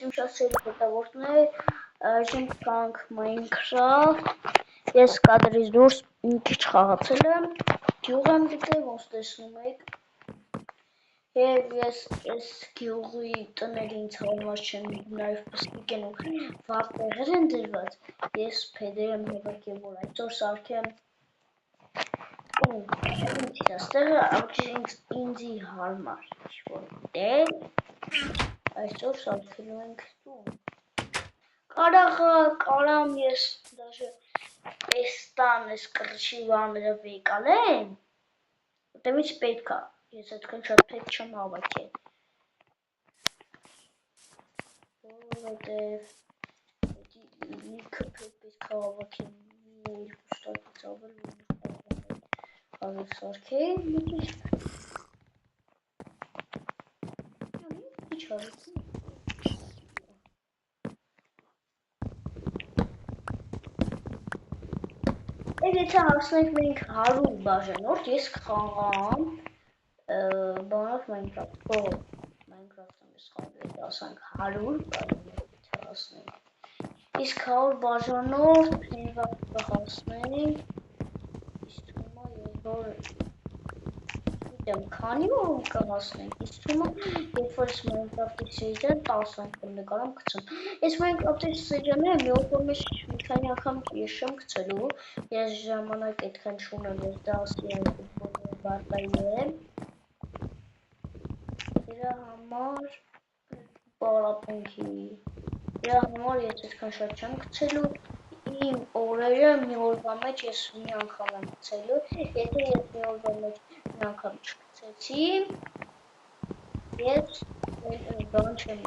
Ջիմշասերի հետևորդներ, այժմ կանք Minecraft, ես կադրից դուրս մի քիչ խաղացել եմ, գյուղ եմ գտել, ոնց տեսնում եք, և ես այս գյուղի տներին ցավոք չեմ, նաև պստիկ են ու վառ տեղեր են դրված, ես փեդեր եմ հավաքել, որ այսօր սարքեմ Ստեղը ինձի հարմար ինչ-որ տեղ, այսօր սարքելու ենք տուն։ Կարամ ես դաժե այս տան, այս կռչի վարները վեկալեմ, որտևից պետք է, ես այդքան շատ պետք չեմ հավաքել։ Որովհետև լիքը պետք է հավաքեմ, երկու ստակից ավել, որ սարքել մի քիչ հարություն։ Եթե հասնենք մենք 100 բաժանորդ, ես կխաղամ բանով Minecraft, Minecraft-ում ես խաղում, ասանք 100 բաժանորդ հասնենք, իսկ 100 բաժանորդ հենվակ կհասնենք, իսկ թումա երկոր քանի որ կհասնենք, իսկ թումա երբ որ ես Minecraft-ի սեջան 10 անգամ նկարամ կցեմ, ես Minecraft-ի սեջանները մի օր որ մեջ մի քանի անգամ ես չեմ կցելու, ես ժամանակ այդքան չունեմ, ես դասի եմ ֆուտբոլի բարտայել, դրա համար պարապունքի, դրա համար ես այդքան շատ չեմ կցելու, իմ օրերը մի օրվա մեջ ես մի անգամ եմ կցելու, եթե ես մի օրվա մեջ մի անգամ չկցեցի, ես բան չեմ,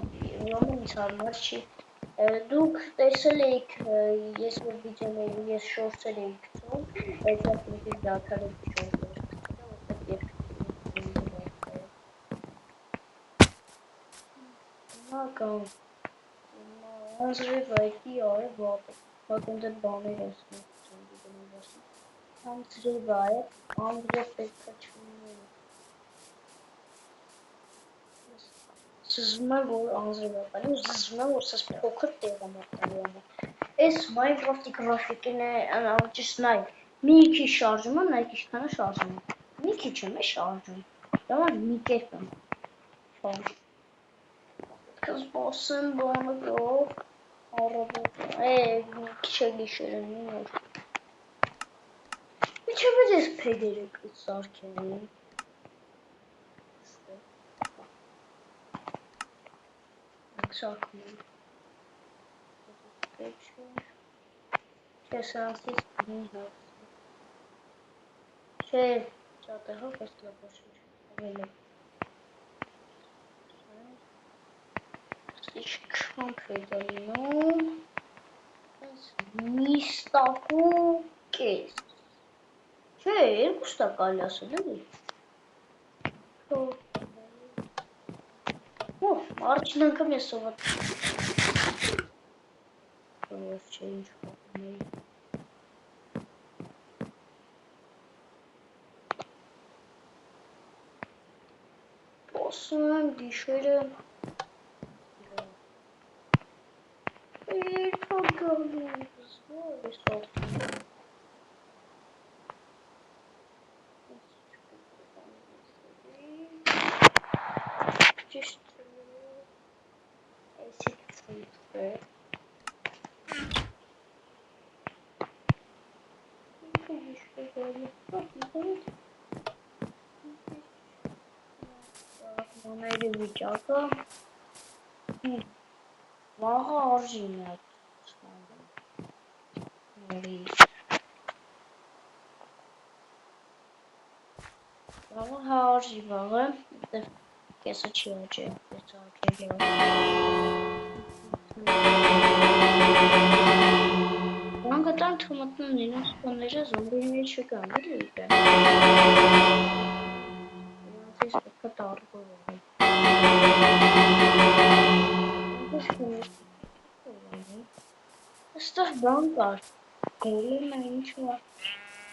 ուրեմն ինձ հարմար չի, դուք տեսել էիք, ես որ վիդեոների, ես շորցեր էի գցում, այդ ես մի քիչ դադարել շորցեր գցելը, որտեղ հիմա կամ անձրև այդի արև վատնդել բաներ ես մտցում դիգնում ասում, անձրև այև, անձրև պետք է չունի, զզում եմ, որ անձրև ապալի ու զզում եմ, որ սաս փոքր տեղ եմ ապալի ամը, ես Minecraft-ի գրաֆիկին է, ճիշտ նայ, մի քիչ շարժում եմ, նայք իշքանը շարժում եմ, մի քիչ եմ շարժում, դամար մի կերպ եմ շարժում, կզբոսեմ բանով, առավոտ, մի քիչ է գիշեր եմ, մի նոր, միչև ես փեդերը կսարքեմ, սարքում եմ, Չէ, սրանցից մի հացում, չէ, ճատեղով ես լապաշիչ, ավել է, Իչքան պեդալինում, մի ստակու կես, չէ, երկու ստակ ալի ասել էլի, առաջին անգամ ես սովատ, որ չէ ինչ խաղում էի, Պոսում եմ գիշերը, Երկա գալու զվոր ես որդում ճիշտ էսի կծնտվե Մանայրի վիճակը վաղը արժին է Վաղը հարժի վաղը, կեսը չի աճե, ես ակել է Վան գտան թմտնում իրենց տները զոմբիների չկան, էլի իպե Իրանցիս պետք է տարգով է Աստեղ բան կար, գոլեմ է ինչ վար,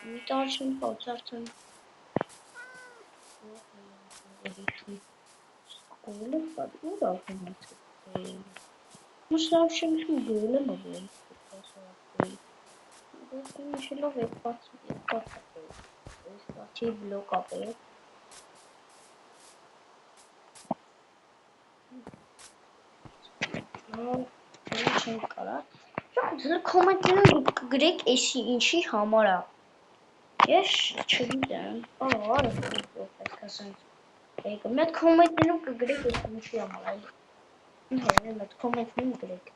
մի տար չեմ պացարդն Գոլեմ կար, ուր ակում է Մշտարշին գույլը մոբիլ շելով երկացի բլոկ ապել չեմ կարա ձեր կոմենտներում կգրեք էսի ինչի համար է ես չգիտեմ արը մեծ կոմենտներում կգրեք էսի ինչի համար է մեծ կոմենտներում գրեք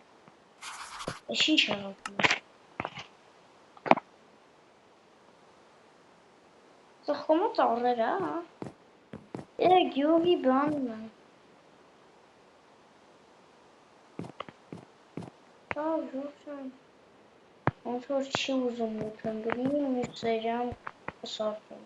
ես ինչ հավաքում ծխոմը ծառեր է գյուղի բանն է ոնց որ չի ուզում ուտեմ գրի մի սերիան կսարքեմ